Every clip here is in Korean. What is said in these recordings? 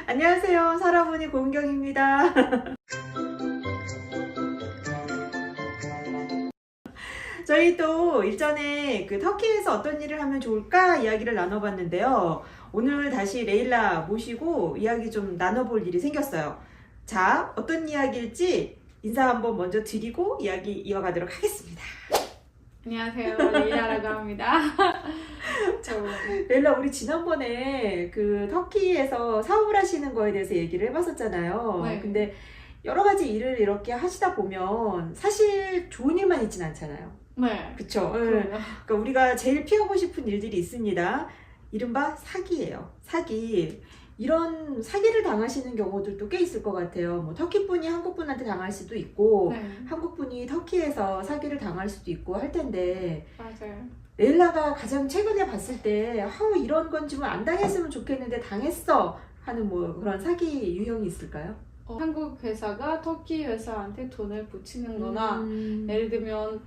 안녕하세요. 살아보니 고은경입니다. 저희 또 일전에 그 터키에서 어떤 일을 하면 좋을까 이야기를 나눠봤는데요. 오늘 다시 레일라 모시고 이야기 좀 나눠볼 일이 생겼어요. 자, 어떤 이야기일지 인사 한번 먼저 드리고 이야기 이어가도록 하겠습니다. 안녕하세요. 레이라라고 합니다. 레일라, 우리 지난번에 그 터키에서 사업을 하시는 거에 대해서 얘기를 해봤었잖아요. 네. 근데 여러 가지 일을 이렇게 하시다 보면 사실 좋은 일만 있진 않잖아요. 네. 그쵸? 그럼요. 그러니까 우리가 제일 피하고 싶은 일들이 있습니다. 이른바 사기예요. 사기. 이런 사기를 당하시는 경우들도 꽤 있을 것 같아요. 뭐 터키분이 한국분한테 당할 수도 있고 네. 한국분이 터키에서 사기를 당할 수도 있고 할 텐데, 맞아요. 레일라가 가장 최근에 봤을 때 이런 건 좀 안 당했으면 좋겠는데 당했어 하는 뭐 그런 사기 유형이 있을까요? 한국 회사가 터키 회사한테 돈을 붙이는 거나 예를 들면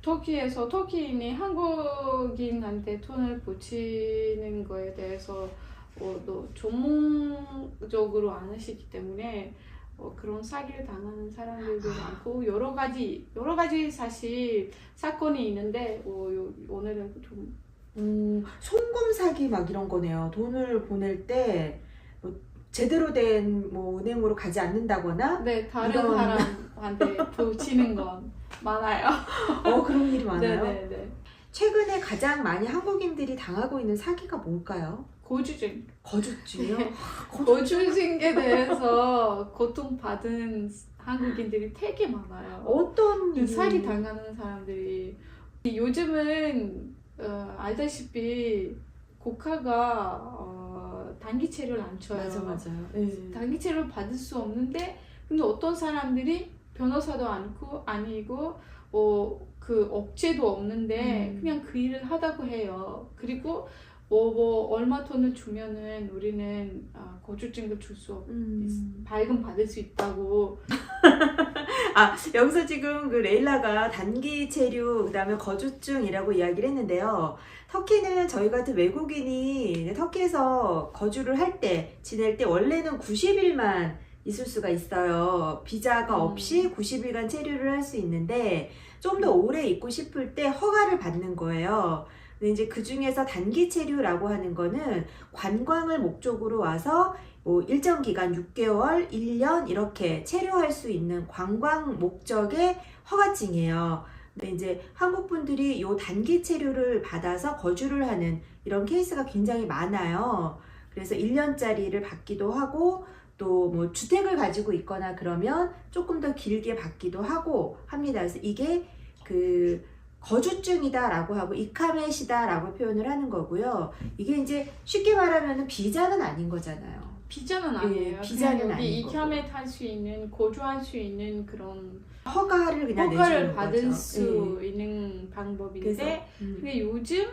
터키에서 터키인이 한국인한테 돈을 붙이는 거에 대해서 또 전문적으로 안 하시기 때문에 그런 사기를 당하는 사람들도 많고 여러 가지 사실 사건이 있는데 오늘은 좀 송금 사기 막 이런 거네요. 돈을 보낼 때 뭐 제대로 된 뭐 은행으로 가지 않는다거나 네, 다른 이런- 사람한테 붙이는 건 많아요. 그런 일이 많아요. 네네네. 최근에 가장 많이 한국인들이 당하고 있는 사기가 뭘까요? 고주증. 거주증이요? 네. 고주증에 대해서 고통받은 한국인들이 되게 많아요. 어떤 그 사기 당하는 사람들이 요즘은 알다시피 국가가 단기채를 안 쳐요. 맞아요. 단기채를 받을 수 없는데 근데 어떤 사람들이 변호사도 아니고 그 업체도 없는데 그냥 그 일을 하다고 해요. 그리고 얼마 돈을 주면은 우리는 거주증을 줄 수 발금 받을 수 있다고. 여기서 지금 그 레일라가 단기 체류 그다음에 거주증이라고 이야기를 했는데요. 터키는 저희 같은 외국인이 터키에서 거주를 할 때, 지낼 때 원래는 90일만 있을 수가 있어요. 비자가 없이 90일간 체류를 할 수 있는데 좀 더 오래 있고 싶을 때 허가를 받는 거예요. 근데 이제 그 중에서 단기 체류라고 하는 거는 관광을 목적으로 와서 뭐 일정 기간 6개월, 1년 이렇게 체류할 수 있는 관광 목적의 허가증이에요. 근데 이제 한국 분들이 요 단기 체류를 받아서 거주를 하는 이런 케이스가 굉장히 많아요. 그래서 1년짜리를 받기도 하고 또 뭐 주택을 가지고 있거나 그러면 조금 더 길게 받기도 하고 합니다. 그래서 이게 그 거주증이다라고 하고 이카멧이다라고 표현을 하는 거고요. 이게 이제 쉽게 말하면 비자는 아닌 거잖아요. 비자는 아니에요. 비자는 그냥 여기 아닌 이카메 탈 수 있는 거주할 수 있는 그런 허가를 그냥 허가를 내주는 받을 거죠. 수 있는 방법인데 그래서, 근데 요즘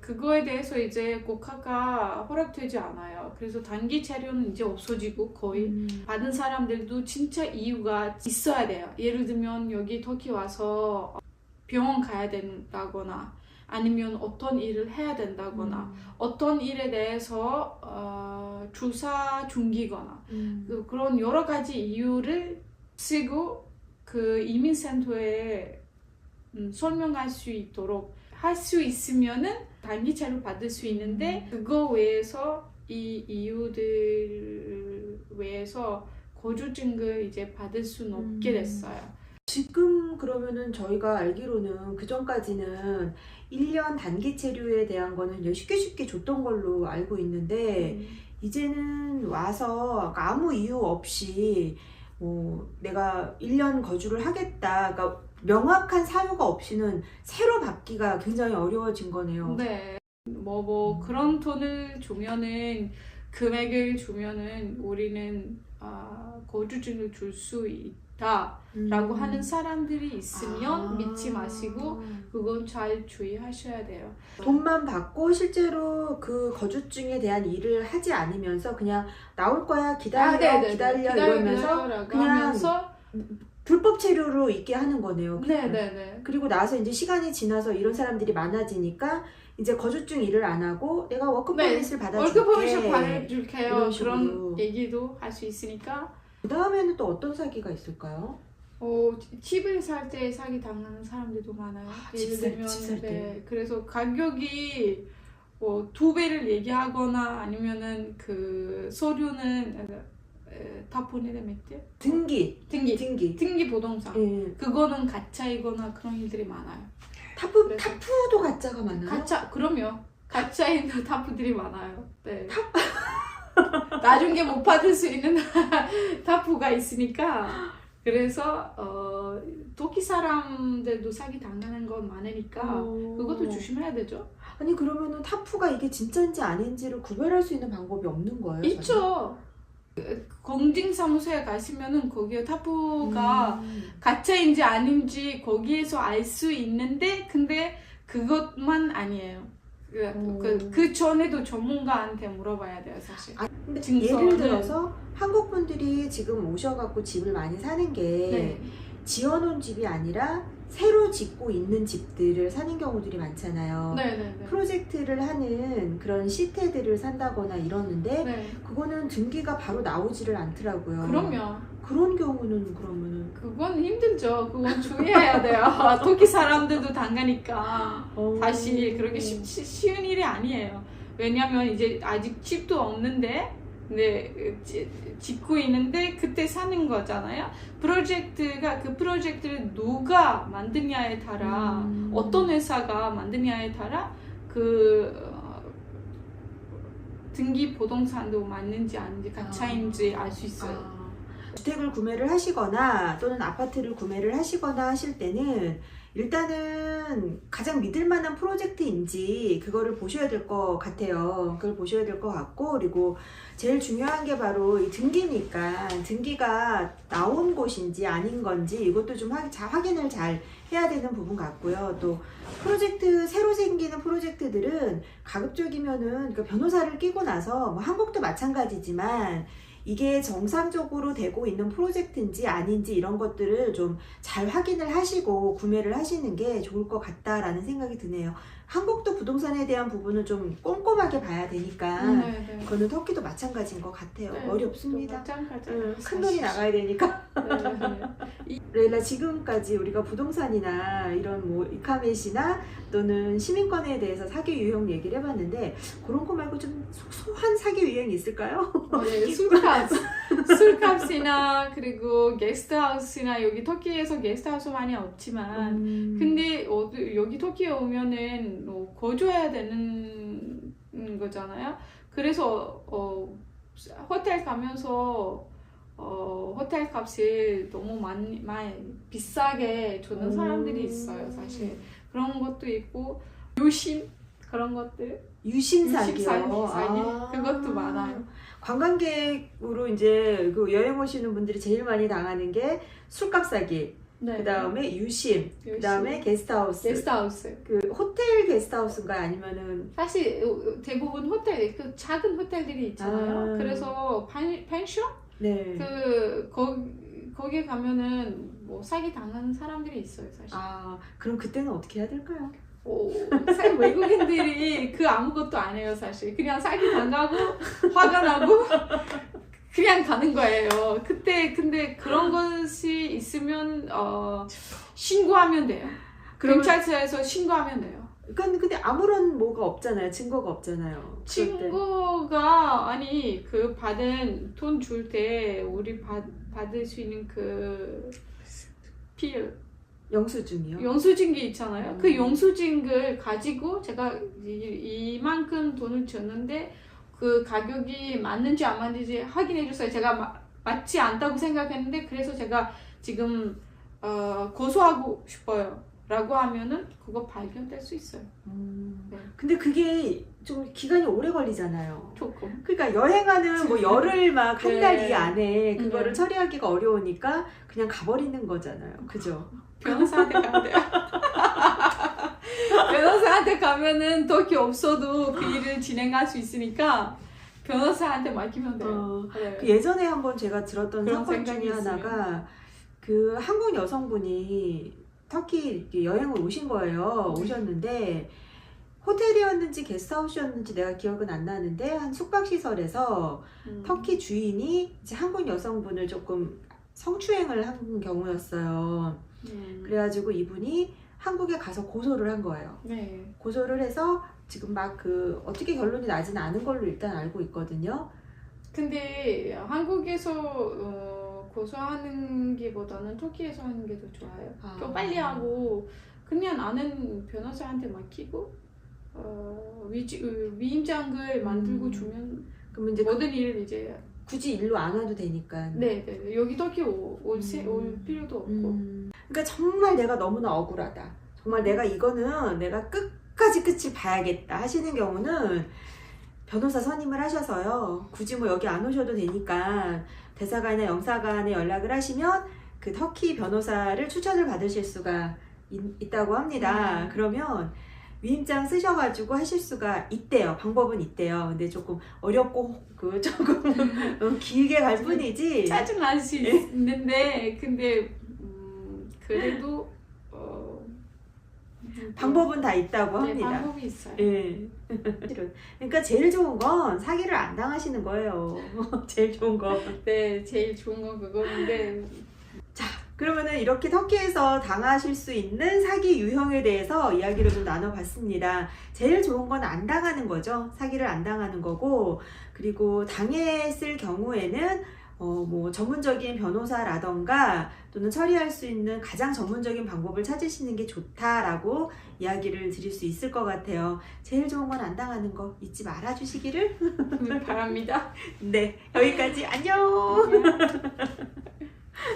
그거에 대해서 이제 국가가 허락되지 않아요. 그래서 단기 체류는 이제 없어지고 거의 받은 사람들도 진짜 이유가 있어야 돼요. 예를 들면 여기 터키 와서 병원 가야 된다거나 아니면 어떤 일을 해야 된다거나 어떤 일에 대해서 주사 중기거나 그런 여러 가지 이유를 쓰고 그 이민센터에 설명할 수 있도록 할 수 있으면은 단기채로 받을 수 있는데 그거 외에서 이 이유들 외에서 거주증을 이제 받을 수는 없게 됐어요. 지금 그러면은 저희가 알기로는 그 전까지는 1년 단기 체류에 대한 거는 이제 쉽게 줬던 걸로 알고 있는데 이제는 와서 아무 이유 없이 뭐 내가 1년 거주를 하겠다, 그러니까 명확한 사유가 없이는 새로 받기가 굉장히 어려워진 거네요. 네. 그런 돈을 주면은 금액을 주면은 우리는 거주증을 줄 수 있다라고 하는 사람들이 있으면 믿지 마시고 그건 잘 주의하셔야 돼요. 돈만 받고 실제로 그 거주증에 대한 일을 하지 않으면서 그냥 나올 거야 기다려 이러면서 그냥 불법 체류로 있게 하는 거네요. 네네네. 그리고 나서 이제 시간이 지나서 이런 사람들이 많아지니까 이제 거주증 일을 안 하고 내가 워크퍼밋을 받아줄게. 월급퍼밋을 받아줄게요. 이런 식으로. 그런 얘기도 할 수 있으니까. 그 다음에는 또 어떤 사기가 있을까요? 집을 살 때 사기 당하는 사람들도 많아요. 예를 들면 집 살 때. 네, 그래서 가격이 2배를 얘기하거나 아니면은 그 서류는 다 보내드렸대. 등기 부동산. 예. 그거는 가짜이거나 그런 일들이 많아요. 그래서- 타프도 가짜가 많아요? 그럼요. 가짜인 타프들이 많아요. 네. 나중에 못 받을 수 있는 타프가 있으니까. 그래서 터키 사람들도 사기 당하는 건 많으니까 그것도 조심해야 되죠. 아니 그러면은 타프가 이게 진짜인지 아닌지를 구별할 수 있는 방법이 없는 거예요? 있죠. 공증사무소에 가시면은 거기에 타프가 가짜인지 아닌지 거기에서 알 수 있는데 근데 그것만 아니에요. 그 전에도 전문가한테 물어봐야 돼요, 사실. 근데 증서는- 예를 들어서 한국 분들이 지금 오셔갖고 집을 많이 사는 게 네. 지어놓은 집이 아니라 새로 짓고 있는 집들을 사는 경우들이 많잖아요. 네. 프로젝트를 하는 그런 시태들을 산다거나 이러는데 네. 그거는 등기가 바로 나오지를 않더라고요. 그럼요. 그런 경우는 그러면은 그건 힘들죠. 그건 주의해야 돼요. 터키 사람들도 당하니까. 사실 그렇게 쉬운 일이 아니에요. 왜냐면 이제 아직 집도 없는데 근데 짓고 있는데 그때 사는 거잖아요. 그 프로젝트를 누가 만드냐에 따라 어떤 회사가 만드냐에 따라 등기 부동산도 맞는지 아닌지 가짜인지 알 수 있어요. 주택을 구매를 하시거나 또는 아파트를 구매를 하시거나 하실 때는 일단은 가장 믿을 만한 프로젝트인지 그거를 보셔야 될 것 같아요. 그걸 보셔야 될 것 같고, 그리고 제일 중요한 게 바로 이 등기니까 등기가 나온 곳인지 아닌 건지 이것도 좀 확인을 잘 해야 되는 부분 같고요. 또 새로 생기는 프로젝트들은 가급적이면은 그러니까 변호사를 끼고 나서 뭐 한국도 마찬가지지만 이게 정상적으로 되고 있는 프로젝트인지 아닌지 이런 것들을 좀 잘 확인을 하시고 구매를 하시는 게 좋을 것 같다라는 생각이 드네요. 한국도 부동산에 대한 부분은 좀 꼼꼼하게 봐야 되니까 네. 그거는 터키도 마찬가지인 것 같아요. 네, 어렵습니다. 마찬가지예요. 큰 돈이 나가야 되니까. 네. 레일라, 지금까지 우리가 부동산이나 이런 뭐 이카메시나 또는 시민권에 대해서 사기 유형 얘기를 해봤는데 그런 거 말고 좀 소소한 사기 유형이 있을까요? 네, 술값이나 그리고 게스트하우스나 여기 터키에서 게스트하우스 많이 없지만 근데 여기 터키에 오면은 거주해야 되는 거잖아요. 그래서 호텔 가면서 호텔 값을 너무 많이 비싸게 주는 사람들이 있어요. 사실 그런 것도 있고 유심 그런 것들 유심 사기 사기요. 그것도 많아요. 관광객으로 이제 그 여행 오시는 분들이 제일 많이 당하는 게 술값 사기, 네. 그 다음에 유심, 그 다음에 게스트하우스. 게스트하우스. 그 호텔 게스트하우스인가요? 아니면은 사실 대부분 호텔, 그 작은 호텔들이 있잖아요. 그래서 펜션? 네. 거기에 가면은 뭐 사기 당하는 사람들이 있어요, 사실. 그럼 그때는 어떻게 해야 될까요? 사실 외국인들이 그 아무것도 안 해요, 사실. 그냥 사기 당하고 화가 나고 그냥 가는 거예요. 근데 그런 것이 있으면 신고하면 돼요. 경찰서에서 신고하면 돼요. 근데 아무런 뭐가 없잖아요. 증거가 없잖아요. 친구가 아니 그 받은 돈 줄 때 우리 받을 수 있는 그 필 영수증이요? 영수증이 있잖아요. 그 영수증을 가지고 제가 이만큼 돈을 줬는데 그 가격이 맞는지 안 맞는지 확인해 주세요. 제가 맞지 않다고 생각했는데 그래서 제가 지금 고소하고 싶어요. 라고 하면은 그거 발견될 수 있어요. 네. 근데 그게 좀 기간이 오래 걸리잖아요. 조금. 그러니까 여행하는 뭐 열흘 막 한 달 네. 이 안에 그거를 네. 처리하기가 어려우니까 그냥 가버리는 거잖아요. 그죠? 변호사한테 가면 돼요. 변호사한테 가면은 터키 없어도 그 일을 진행할 수 있으니까 변호사한테 맡기면 돼요. 네. 그 예전에 한번 제가 들었던 그런 사건 중에 생각이 하나가 그 한국 여성분이 터키 여행을 오신 거예요. 오셨는데 호텔이었는지 게스트하우스였는지 내가 기억은 안 나는데 한 숙박시설에서 터키 주인이 이제 한국 여성분을 조금 성추행을 한 경우였어요. 그래가지고 이분이 한국에 가서 고소를 한 거예요. 네. 고소를 해서 지금 막 그 어떻게 결론이 나지는 않은 걸로 일단 알고 있거든요. 근데 한국에서 고소하는 게보다는 터키에서 하는 게 더 좋아요. 아. 좀 빨리 하고 그냥 아는 변호사한테 맡기고 위임장을 만들고 주면 그러면 이제 모든 일을 이제 굳이 일로 안 와도 되니까. 네, 여기 터키 올 필요도 없고. 그러니까 정말 내가 너무나 억울하다. 정말 내가 이거는 내가 끝까지 끝을 봐야겠다 하시는 경우는 변호사 선임을 하셔서요. 굳이 뭐 여기 안 오셔도 되니까 대사관이나 영사관에 연락을 하시면 그 터키 변호사를 추천을 받으실 수가 있다고 합니다. 그러면 위임장 쓰셔가지고 하실 수가 있대요. 방법은 있대요. 근데 조금 어렵고 조금 길게 갈 뿐이지. 짜증날 수 있는데 근데 그래도 방법은 다 있다고 네, 합니다. 방법이 있어요. 예. 그러니까 제일 좋은 건 사기를 안 당하시는 거예요. 제일 좋은 거. 네, 제일 좋은 건 그거인데. 자, 그러면은 이렇게 터키에서 당하실 수 있는 사기 유형에 대해서 이야기를 좀 나눠봤습니다. 제일 좋은 건 안 당하는 거죠. 사기를 안 당하는 거고, 그리고 당했을 경우에는 뭐 전문적인 변호사라던가 또는 처리할 수 있는 가장 전문적인 방법을 찾으시는 게 좋다라고 이야기를 드릴 수 있을 것 같아요. 제일 좋은 건 안 당하는 거 잊지 말아 주시기를 바랍니다. 네, 여기까지 안녕.